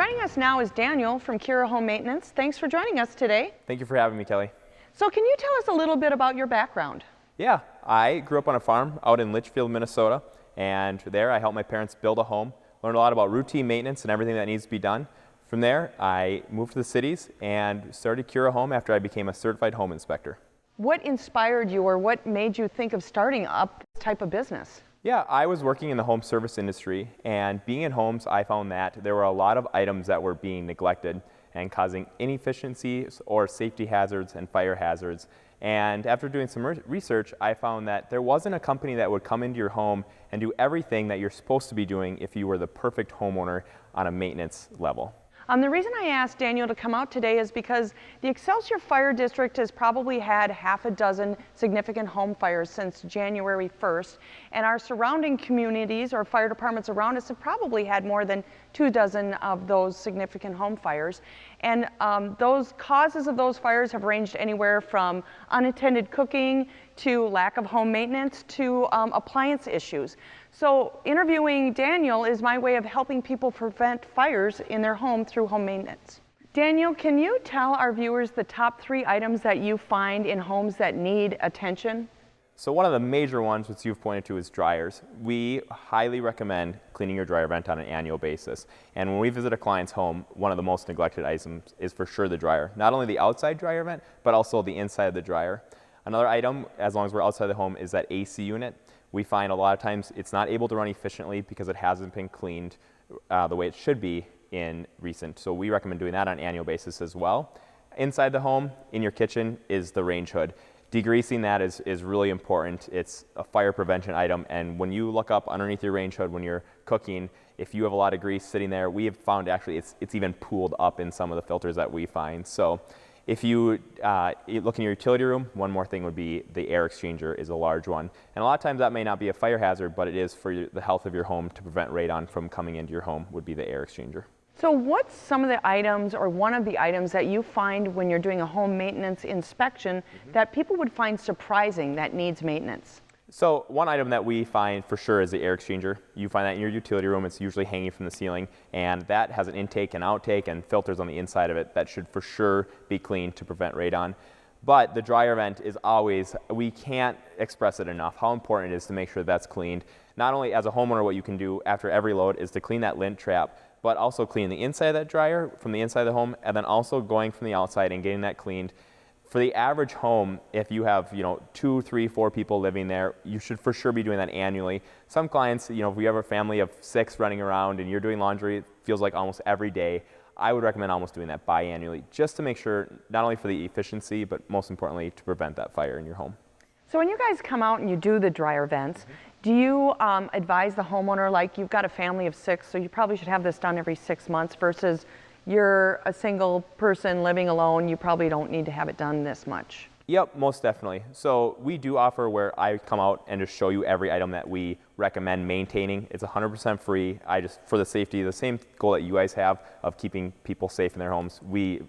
Joining us now is Daniel from Kira Home Maintenance. Thanks for joining us today. Thank you for having me, Kelly. So can you tell us a little bit about your background? Yeah, I grew up on a farm out in Litchfield, Minnesota, and there I helped my parents build a home, learned a lot about routine maintenance and everything that needs to be done. From there, I moved to the cities and started Kira Home after I became a certified home inspector. What inspired you or what made you think of starting up this type of business? Yeah, I was working in the home service industry, and being in homes, I found that there were a lot of items that were being neglected and causing inefficiencies or safety hazards and fire hazards. And after doing some research, I found that there wasn't a company that would come into your home and do everything that you're supposed to be doing if you were the perfect homeowner on a maintenance level. The reason I asked Daniel to come out today is because the Excelsior Fire District has probably had half a dozen significant home fires since January 1st, and our surrounding communities or fire departments around us have probably had more than 24 of those significant home fires. And those causes of those fires have ranged anywhere from unattended cooking to lack of home maintenance to appliance issues. So interviewing Daniel is my way of helping people prevent fires in their home through home maintenance. Daniel, can you tell our viewers the top 3 items that you find in homes that need attention? So one of the major ones, which you've pointed to, is dryers. We highly recommend cleaning your dryer vent on an annual basis. And when we visit a client's home, one of the most neglected items is for sure the dryer. Not only the outside dryer vent, but also the inside of the dryer. Another item, as long as we're outside the home, is that AC unit. We find a lot of times it's not able to run efficiently because it hasn't been cleaned the way it should be in recent. So we recommend doing that on an annual basis as well. Inside the home, in your kitchen, is the range hood. Degreasing that is really important. It's a fire prevention item, and when you look up underneath your range hood when you're cooking, if you have a lot of grease sitting there, we have found actually it's even pooled up in some of the filters that we find. So if you look in your utility room, one more thing would be the air exchanger is a large one. And a lot of times that may not be a fire hazard, but it is for the health of your home to prevent radon from coming into your home would be the air exchanger. So what's some of the items or one of the items that you find when you're doing a home maintenance inspection that people would find surprising that needs maintenance? So one item that we find for sure is the air exchanger. You find that in your utility room. It's usually hanging from the ceiling, and that has an intake and outtake and filters on the inside of it that should for sure be cleaned to prevent radon. But the dryer vent is always, we can't express it enough, how important it is to make sure that's cleaned. Not only as a homeowner, what you can do after every load is to clean that lint trap, but also clean the inside of that dryer from the inside of the home, and then also going from the outside and getting that cleaned. For the average home, if you have 2, 3, 4 people living there, you should for sure be doing that annually. Some clients, if you have a family of 6 running around and you're doing laundry, it feels like almost every day. I would recommend almost doing that biannually, just to make sure, not only for the efficiency, but most importantly, to prevent that fire in your home. So when you guys come out and you do the dryer vents, do you advise the homeowner, like you've got a family of 6, so you probably should have this done every 6 months versus you're a single person living alone, you probably don't need to have it done this much? Yep, most definitely. So we do offer where I come out and just show you every item that we recommend maintaining. It's 100% free. For the safety, the same goal that you guys have of keeping people safe in their homes, we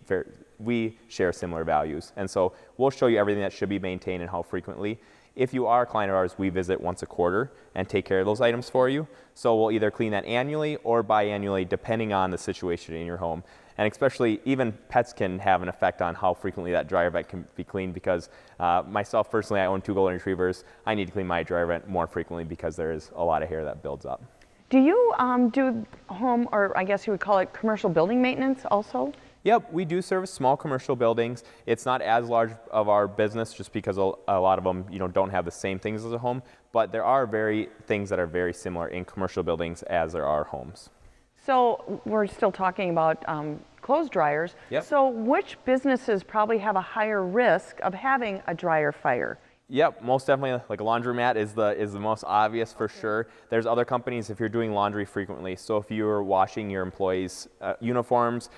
share similar values. And so we'll show you everything that should be maintained and how frequently. If you are a client of ours, we visit once a quarter and take care of those items for you. So we'll either clean that annually or biannually, depending on the situation in your home. And especially, even pets can have an effect on how frequently that dryer vent can be cleaned, because myself personally, I own 2 golden retrievers. I need to clean my dryer vent more frequently because there is a lot of hair that builds up. Do you do home, or I guess you would call it commercial building maintenance also? Yep, we do service small commercial buildings. It's not as large of our business just because a lot of them don't have the same things as a home, but there are things that are very similar in commercial buildings as there are homes. So we're still talking about clothes dryers. Yep. So which businesses probably have a higher risk of having a dryer fire? Yep, most definitely. Like a laundromat is the most obvious for sure. There's other companies if you're doing laundry frequently. So if you're washing your employees' uniforms,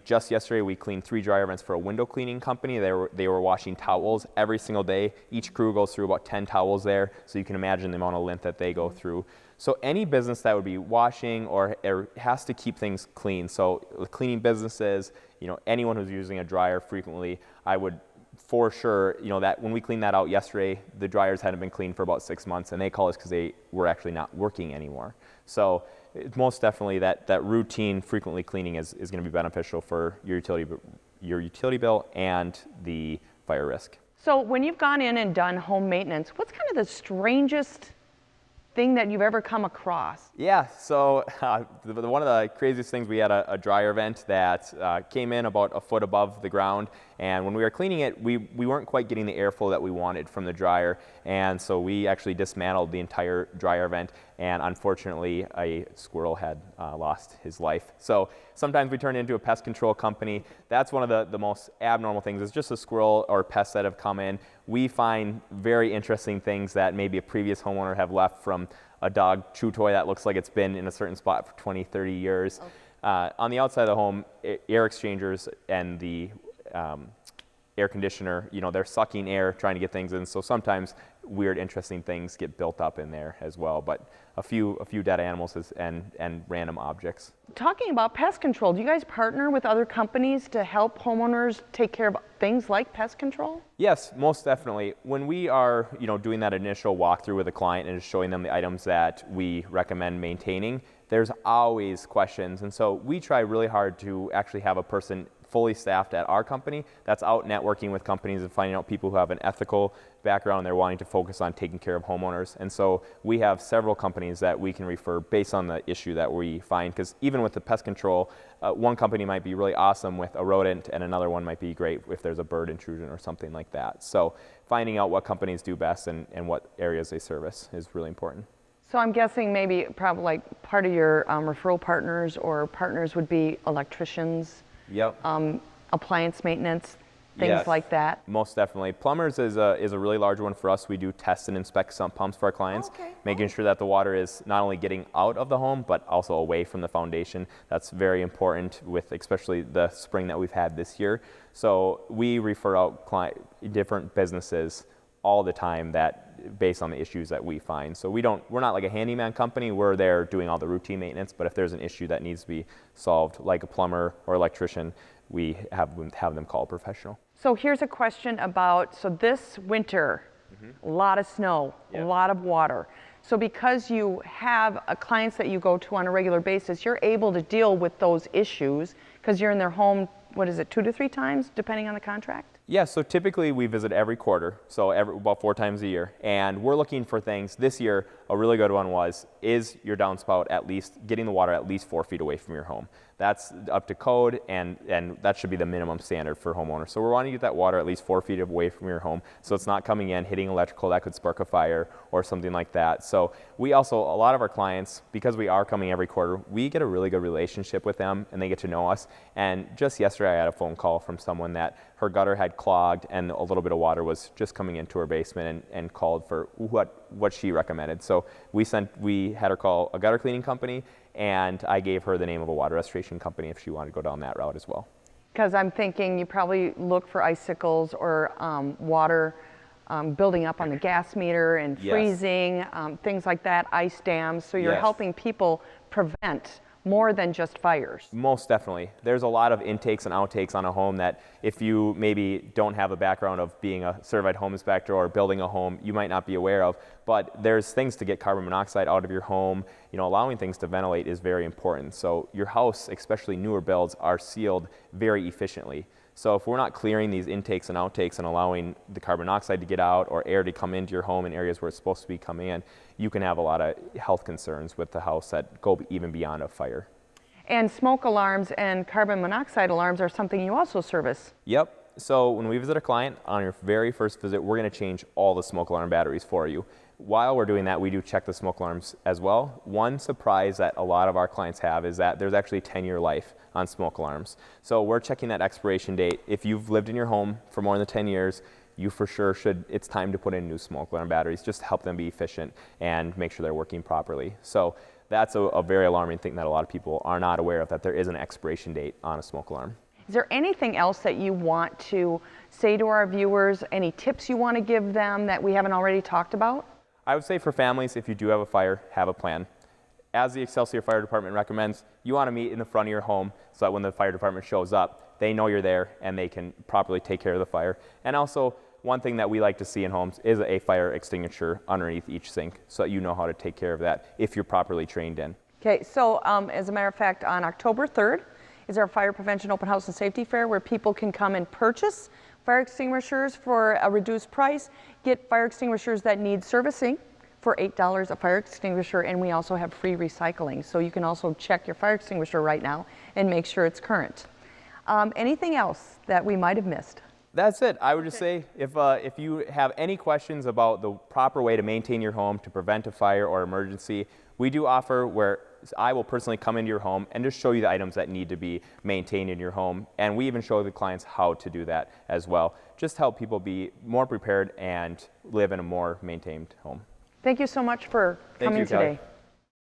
just yesterday we cleaned 3 dryer vents for a window cleaning company. They were washing towels every single day. Each crew goes through about 10 towels there, so you can imagine the amount of lint that they go through. So any business that would be washing or has to keep things clean. So cleaning businesses, anyone who's using a dryer frequently, I would for sure, that when we cleaned that out yesterday, the dryers hadn't been cleaned for about 6 months, and they call us because they were actually not working anymore. So most definitely that routine, frequently cleaning is going to be beneficial for your utility bill and the fire risk. So when you've gone in and done home maintenance, what's kind of the strangest thing that you've ever come across? Yeah, so one of the craziest things, we had a dryer vent that came in about a foot above the ground, and when we were cleaning it, we weren't quite getting the airflow that we wanted from the dryer, and so we actually dismantled the entire dryer vent, and unfortunately a squirrel had lost his life. So sometimes we turn into a pest control company. That's one of the most abnormal things, is just a squirrel or pests that have come in. We find very interesting things that maybe a previous homeowner have left, from a dog chew toy that looks like it's been in a certain spot for 20, 30 years. Okay. On the outside of the home, air exchangers and the air conditioner, they're sucking air, trying to get things in. So sometimes weird, interesting things get built up in there as well. But a few dead animals and random objects. Talking about pest control, do you guys partner with other companies to help homeowners take care of things like pest control? Yes, most definitely. When we are, doing that initial walkthrough with a client and just showing them the items that we recommend maintaining, there's always questions. And so we try really hard to actually have a person fully staffed at our company that's out networking with companies and finding out people who have an ethical background and they're wanting to focus on taking care of homeowners. And so we have several companies that we can refer based on the issue that we find, because even with the pest control, one company might be really awesome with a rodent and another one might be great if there's a bird intrusion or something like that. So finding out what companies do best and what areas they service is really important. So I'm guessing probably like part of your referral partners or partners would be electricians. Yep. Appliance maintenance, things like that. Most definitely. Plumbers is a really large one for us. We do test and inspect sump pumps for our clients, making sure that the water is not only getting out of the home, but also away from the foundation. That's very important with especially the spring that we've had this year. So we refer out different businesses all the time based on the issues that we find. So we're not like a handyman company. We're there doing all the routine maintenance, but if there's an issue that needs to be solved, like a plumber or electrician, we have them call a professional. So here's a question so this winter, a lot of snow, a lot of water. So because you have clients that you go to on a regular basis, you're able to deal with those issues because you're in their home, 2 to 3 times, depending on the contract? Yeah, so typically we visit every quarter, so about 4 times a year, and we're looking for things. This year, a really good one is your downspout getting the water at least 4 feet away from your home. That's up to code, and that should be the minimum standard for homeowners. So we're wanting to get that water at least 4 feet away from your home, so it's not coming in, hitting electrical that could spark a fire or something like that. So we also, a lot of our clients, because we are coming every quarter, we get a really good relationship with them, and they get to know us. And just yesterday, I had a phone call from someone that her gutter had clogged and a little bit of water was just coming into her basement, and called for what she recommended. So we had her call a gutter cleaning company, and I gave her the name of a water restoration company if she wanted to go down that route as well. Because I'm thinking you probably look for icicles or water building up on the gas meter and freezing, things like that, ice dams. So you're helping people prevent more than just fires. Most definitely. There's a lot of intakes and outtakes on a home that if you maybe don't have a background of being a certified home inspector or building a home, you might not be aware of. But there's things to get carbon monoxide out of your home. Allowing things to ventilate is very important. So your house, especially newer builds, are sealed very efficiently. So if we're not clearing these intakes and outtakes and allowing the carbon monoxide to get out or air to come into your home in areas where it's supposed to be coming in, you can have a lot of health concerns with the house that go even beyond a fire. And smoke alarms and carbon monoxide alarms are something you also service. Yep. So when we visit a client, on your very first visit, we're going to change all the smoke alarm batteries for you. While we're doing that, we do check the smoke alarms as well. One surprise that a lot of our clients have is that there's actually 10-year life on smoke alarms. So we're checking that expiration date. If you've lived in your home for more than 10 years, you for sure it's time to put in new smoke alarm batteries just to help them be efficient and make sure they're working properly. So that's a very alarming thing that a lot of people are not aware of, that there is an expiration date on a smoke alarm. Is there anything else that you want to say to our viewers? Any tips you want to give them that we haven't already talked about? I would say for families, if you do have a fire, have a plan. As the Excelsior Fire Department recommends, you want to meet in the front of your home so that when the fire department shows up, they know you're there and they can properly take care of the fire. And also, one thing that we like to see in homes is a fire extinguisher underneath each sink, so that you know how to take care of that if you're properly trained in. Okay, so as a matter of fact, on October 3rd is our Fire Prevention Open House and Safety Fair, where people can come and purchase fire extinguishers for a reduced price, get fire extinguishers that need servicing for $8 a fire extinguisher, and we also have free recycling. So you can also check your fire extinguisher right now and make sure it's current. Anything else that we might have missed? That's it. I would just say if you have any questions about the proper way to maintain your home to prevent a fire or emergency, we do offer where I will personally come into your home and just show you the items that need to be maintained in your home. And we even show the clients how to do that as well. Just help people be more prepared and live in a more maintained home. Thank you so much for coming today. Kelly.